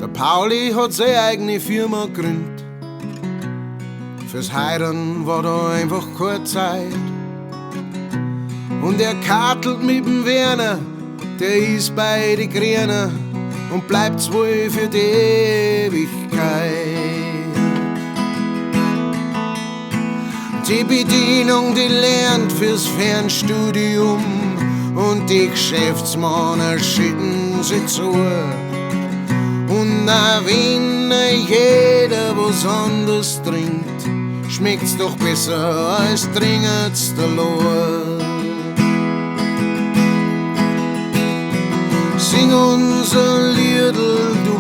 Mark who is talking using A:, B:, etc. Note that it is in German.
A: Der Pauli hat seine eigene Firma gegründet. Fürs Heiraten war da einfach keine Zeit. Und er kartelt mit dem Werner, der ist bei die Grünen und bleibt's wohl für die Ewigkeit. Die Bedienung, die lernt fürs Fernstudium und die Geschäftsmänner schütten sie zu. Und auch wenn jeder was anderes trinkt, schmeckt's doch besser als tringet's der Lohr. Sing unser Liedl, du